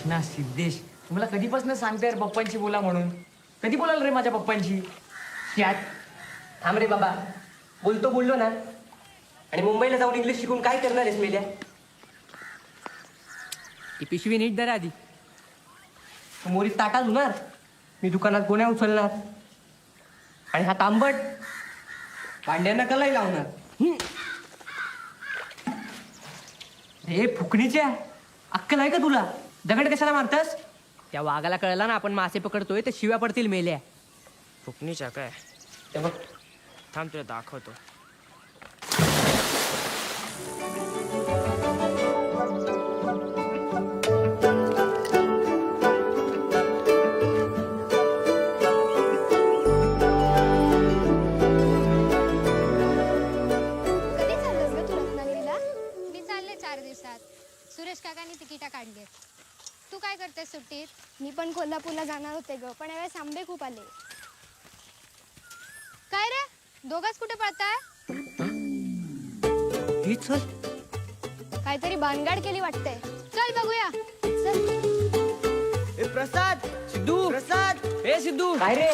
कृष्णा सिद्धेश तुम्हाला कधीपासून सांगते यार पप्पांशी बोला म्हणून. कधी बोलाल रे माझ्या पप्पांशी? त्यात थांब रे बाबा, बोललो ना. आणि मुंबईला जाऊन इंग्लिश शिकून काय करणार आहेस मेल्या? ही पिशवी नीट धरा आधी. मोरीत ताटा धुणार, मी दुकानात गोण्या उचलणार, आणि हा तांबट भांड्यांना कलाई लावणार. हे फुकणीच्या अक्कल आहे का तुला? दगड कशाला मारतास? त्या वाघाला कळला ना आपण मासे पकडतोय तर शिव्या पडतील मेल्या. फुकणीच्या काय? ते बघ, थांब तुला दाखवतो. कधी चाललंस ग तू रत्नागिरीला? मी चालले 4 दिवसात. सुरेश काकांनी तिकीटा काढली. तू काय करतेस सुट्टीत? मी पण कोल्हापूरला जाणार होते ग, पण यावेळेस आंबे खूप आले. काय रे, दोघंच कुठे पळताय? ही चल. काहीतरी भानगड केली वाटते. चल बघूया. प्रसाद, सिद्धू, प्रसाद, ए सिद्धू, काय रे?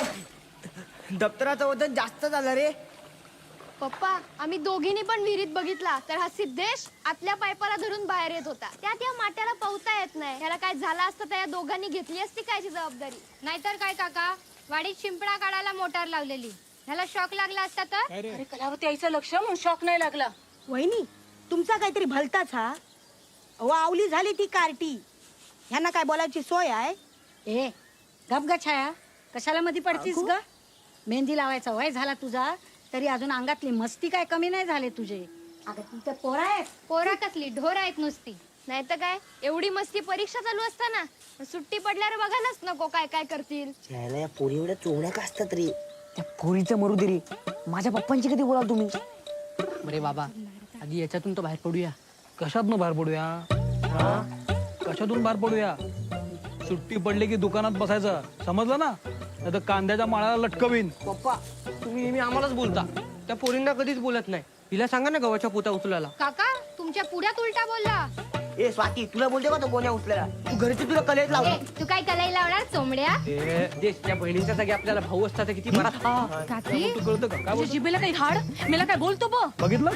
दप्तराचं वजन जास्त झालं रे. पप्पा, आम्ही दोघींनी पण विहिरीत बघितला तर हा सिद्धेश आतल्या पायपाला धरून बाहेर येत होता. त्यात या माट्याला पोहता येत नाही. ह्याला काय झालं असतं तर या दोघांनी घेतली असती कायची जबाबदारी? नाहीतर काय काका, वाडीत शिंपडा काढायला मोटार लावलेली. ह्याला शॉक लागला असता तर? अरे कलावती आईचं लक्ष म्हणून शॉक नाही लागला. वहिनी, तुमचा काहीतरी भलताच हा. अहो, आवली झाली ती कार्टी. ह्यांना काय बोलायची सोय आहे? ए गप ग छाया, कशाला मध्ये पडतीस ग? मेहंदी लावायचा वय झाला तुझा, तरी अजून अंगातली मस्ती काय कमी नाही झाले तुझे. अगं तू तर पोरा आहेस. पोरा कसली, ढोर आहेत नुसती. नाही तर काय, एवढी मस्ती परीक्षा चालू असताना सुट्टी पडल्यावर बघायलाच नको काय काय करतील. यायला या पोरी एवढ्या चोवण्या का असतात रे? त्या पोरीचं मरू दे रे. माझ्या पप्पांशी कधी बोलाल तुम्ही? अरे बाबा, आधी याच्यातून तर बाहेर पडूया. कशातून बाहेर पडूया? कशातून बाहेर पडूया? सुट्टी पडली की दुकानात बसायचं, समजलं ना? नाही तर कांद्याच्या माळाला लटकवीन. पप्पा, तुम्ही नेहमी आम्हालाच बोलता, त्या पोरींना कधीच बोलत नाही. हिला सांगा ना गव्हाच्या पोता उचलायला. काका, तुमच्या पुढ्यात उलटा बोलला. ए स्वाती, तुला बोलते का तो गोण्या उचलायला? तू घरची तुला कलेत लाव. ए, तू काय कलाई लावणार चोंबड्या? देश त्या बहिणीच्या जागी आपल्याला भाऊ असतात किती मरा. काकी, तू कळतं का? काय बोलतो? जिबेला काही हाड मला काय बोलतो ब? बघितलं?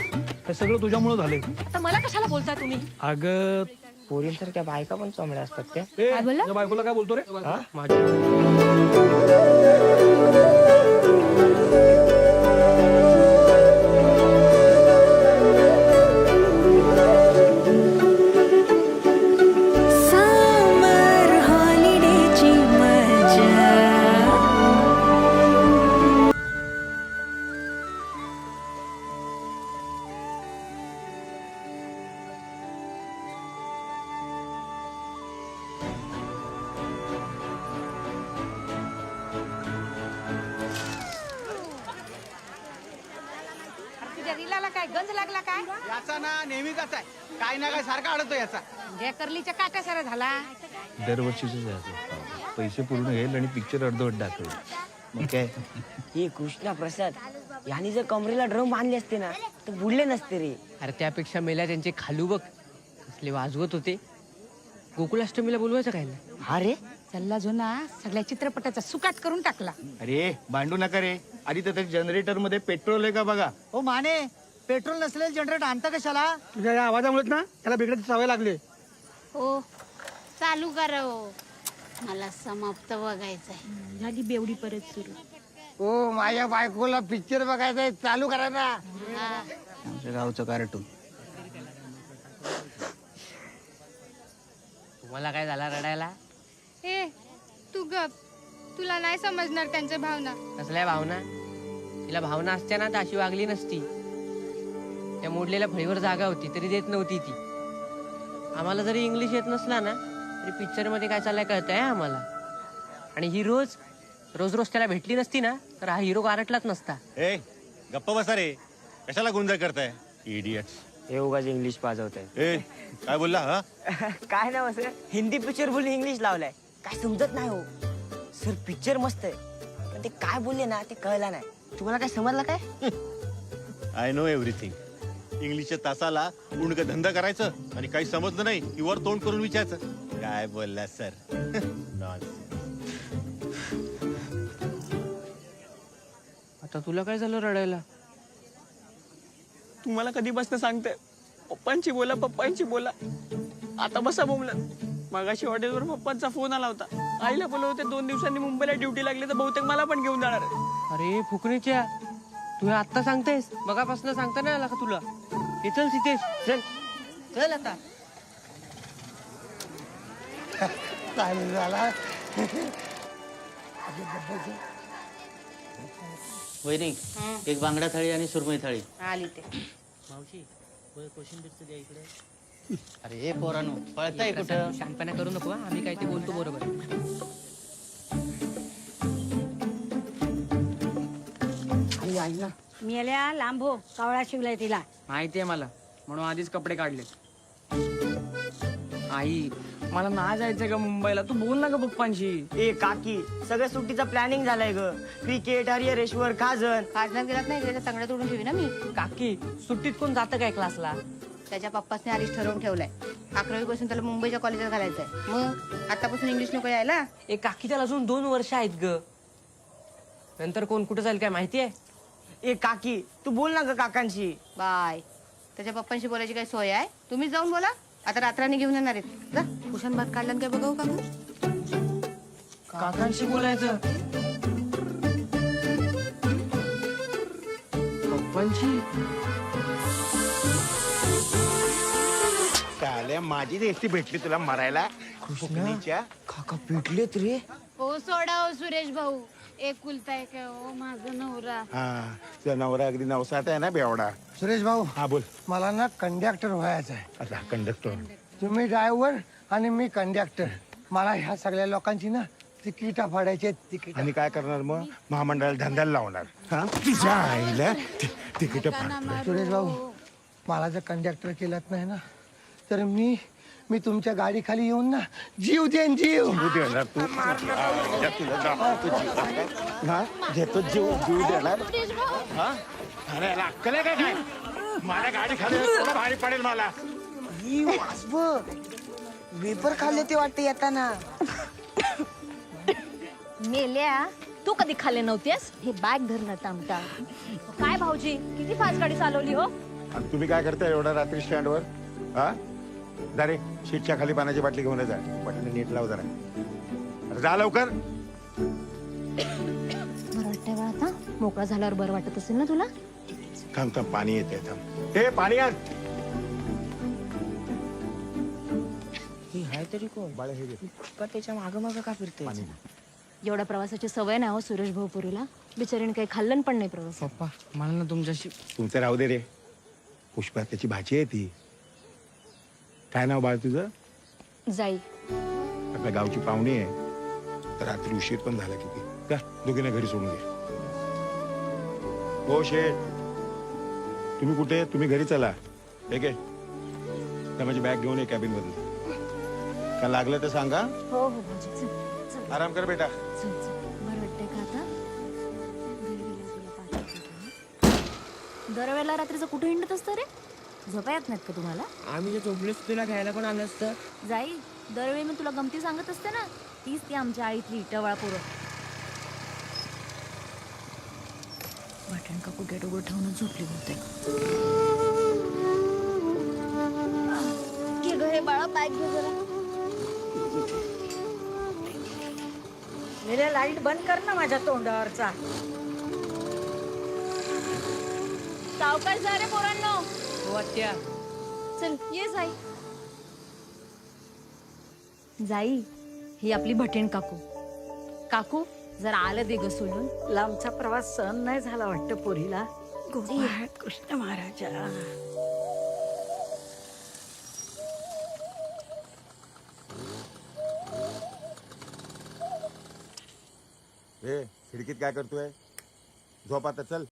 हे सगळं तुझ्यामुळे झालंय. आता मला कशाला बोलताय तुम्ही? अगं पोरींसारख्या बायका पण चोंबड्या असतात त्या. ए, तुझ्या बायकोला काय बोलतो रे? समर हॉलिडेची मजा. तुझ्या रिलाला काय गंज लागला काय? याचा ना नेहमीच आहे, काय ना काय सारखा अडतो याचा. जे करलीच्या काट्या सारा झाला. दरवर्षीच पैसे पूर्ण घेईल आणि पिक्चर अर्धवट दाखवेल. मग काय? हे कृष्णा प्रसाद यांनी जर कमरेला ड्रम बांधले असते ना तर बुडले नसते रे. अरे त्यापेक्षा मेल्या त्यांचे खालू बघ कसले वाजवत होते. गोकुलाष्टमीला बोलवायचं काय ना? हा रे, चल्ला जो ना सगळ्या चित्रपटाचा सुकाट करून टाकला. अरे भांडू नका रे. आधी तर जनरेटर मध्ये पेट्रोल आहे का बघा. हो माने, पेट्रोल नसलेलं जनरेटर आणता कशाला? तुझ्या या आवाजामुळेच ना त्याला बिघडायची सवय लागली. हो, चालू करा हो. मला समाप्त बघायचंय. झाली बेवडी परत सुरू. हो, माझ्या बायकोला पिक्चर बघायचा, चालू करा ना. आमच्या गावचं कार्टून. तुम्हाला काय झाला रडायला? ए, तू गप. तुला नाही समजणार त्यांच्या भावना. कसल्या भावना? तिला भावना असत्या ना तर अशी वागली नसती. त्या मोडलेल्या फळीवर जागा होती तरी देत नव्हती ती. आम्हाला जरी इंग्लिश येत नसला ना तरी पिक्चर मध्ये काय चाललंय कळतंय आम्हाला. आणि ही रोज रोज त्याला भेटली नसती ना तर हा हिरो गारटलाच नसता. ए गप्पा बसा रे. कशाला गुंजा करताय इडियट्स? हे उगाच इंग्लिश पाजवतंय. ए काय बोलला? हा काय ना सर, हिंदी पिक्चर बोलून इंग्लिश लावलाय. काय समजत नाही हो सर. पिक्चर मस्त आहे पण ते काय बोलले ना ते कळलं नाही. तुम्हाला काय समजलं काय? I know everything. इंग्लिशच्या तासाला पूर्ण धंदा करायचं आणि काही समजलं नाही की वर तोंड करून विचारायचं. काय बोलला सर? आता तुला काय झालं रडायला? तुम्हाला कधी बसणं सांगते पप्पांची बोला आता बसा बोमलत. मगाशी हॉटेलवर पप्पांचा फोन आला होता. आईला बोलवते 2 दिवसांनी मुंबईला ड्युटी लागली तर बहुतेक मला पण घेऊन जाणार आहे. अरे फुकणीच्या, तू हे आत्ता सांगतेस? मगापासून सांगता नाही आला का तुला? हे चल सिद्धेश, चल चल आता. चालेल झाला. वहिनी एक बांगडा थाळी आणि सुरमई थाळी. आली ते. मावशी कोशिंबीरचं द्या इकडे. अरे पोरानो पळताय कुठं? प्रसाद, शांतपणा करू नको हा. आम्ही काय ते बोलतो बरोबर. मेल्या लांब हो, कावळा शिवलाय तिला. माहितीये मला, म्हणून आधीच कपडे काढले. आई मला ना जायचंय का मुंबईला? तू बोल ना ग पप्पांशी. ए काकी, सगळ्या सुट्टीचा प्लॅनिंग झालाय ग. क्रिकेट, हरिहरेश्वर, खाजन. काढण्यात गेलात नाही त्याच्या तंगड्या तोडून ठेवी ना मी. काकी, सुट्टीत कोण जातं काय क्लासला? त्याच्या पप्पासने आधीच ठरवून ठेवलाय 11वी पासून त्याला मुंबईच्या कॉलेजात घालायचंय. मग आतापासून इंग्लिश नको यायला. ए काकी, त्याला अजून 2 वर्ष आहेत ग. नंतर कोण कुठं जाईल काय माहितीये? ए काकी, तू बोल ना ग काकांशी. बाय. त्याच्या पप्पांशी बोलायची काही सोय आहे? तुम्हीच जाऊन बोला. आता रात्राने घेऊन येणार आहेत. जा कुशन भात काढला काय बघावं का मग? काकांशी बोलायचं. पप्पांशी. चाल्या माझी एसटी भेटली तुला मरायला. फुकणीच्या काका पिटलेत रे. हो सोडा हो सुरेश भाऊ. एकुलता एक आहे हो माझा नवरा. हा तुझा नवरा अगदी नवसात आहे ना बेवडा. सुरेश भाऊ, हा बोल. मला ना कंडक्टर व्हायचं आहे. आता कंडक्टर. तुम्ही ड्रायव्हर आणि मी कंडक्टर. मला ह्या सगळ्या लोकांची ना तिकीटा फाडायचे. तिकीट आणि काय करणार मग? महामंडळाला धंद्याला लावणार. हा तिच्या आईला तिकीट फाडतोय. सुरेश भाऊ, मला जर कंडक्टर केलात नाही ना तर मी तुमच्या गाडी खाली येऊन ना जीव देईन. जीव देणार तू? तुला दाखवतो जीव. हा घेतो जीव देणार. हा अरे अक्कल आहे काय? माझ्या गाडी खाली भारी पडेल मला. वेपर खाल्ले ते वाटते येताना. मेल्या, तू कधी खाल्ले नव्हतेस? हे बॅग धरणं टामटा. काय भाऊजी, किती फास्ट गाडी चालवली हो. आणि तुम्ही काय करताय एवढा रात्री स्टँडवर? हा जा रे, सीटच्या खाली पाण्याची बाटली घेऊन जा. बटन नीट लाव जरा. अरे जा लवकर. बरं वाटतंय बा आता? मोकळा झाल्यावर बरं वाटत असेल ना तुला? थांब थांब, पाणी येते. थांब. हे पाणी आण. ही हाय तरी कोण? बाळा हे घे. पप्पा त्याच्या मागं मागं का फिरते? पाणी. एवढ्या प्रवासाची सवय नाही हो सुरेश भाऊ पुरीला. बिचारीने काही खाल्लं पण नाही प्रवास. पप्पा मला ना तुमच्याशी. तुमचं राहू दे रे. पुष्पा त्याची भाची आहे ती. काय नाव बाळ तुझं? जाई. आपल्या गावची पाहुणी आहे. तर रात्री उशीर पण झाला किती. का दोघींना घरी सोडून दे. हो शेठ, तुम्ही कुठे? तुम्ही घरी चला. ठीक आहे, त्या माझी बॅग घेऊन ये कॅबिन मधून. काय लागलं तर सांगा. हो हो भाऊजी, चल चल आराम कर बेटा. चल चल. बरं वाटतंय का आता? घरी गेल्यावर तुला पाठवते. दरवेळेला रात्रीचं कुठे हिंडत असतं रे? झोपा येत नाहीत का तुम्हाला? आम्ही जे झोपलेच तुला घ्यायला पण आलं असतं. जाई, दरवेळी मी तुला गमती सांगत असते ना, तीच ती आमच्या आईतली टवाळ पोरं. वाटण का कुठे डोकं ठेवून झोपली होते. घे ग हे बाळा, बॅग घे जरा. मेल्या लाईट बंद कर ना माझ्या तोंडावरचा. सावकाश जा रे पोरांनो. हो आत्या. चल ये जाई. जाई, ही आपली भटेण काकू. काकू जरा आलं दे ग सोडून. लांबचा प्रवास सहन नाही झाला वाटतं पोरीला. गोपाळ कृष्ण महाराजा. हे खिडकीत काय करतोय? झोप आता, चल.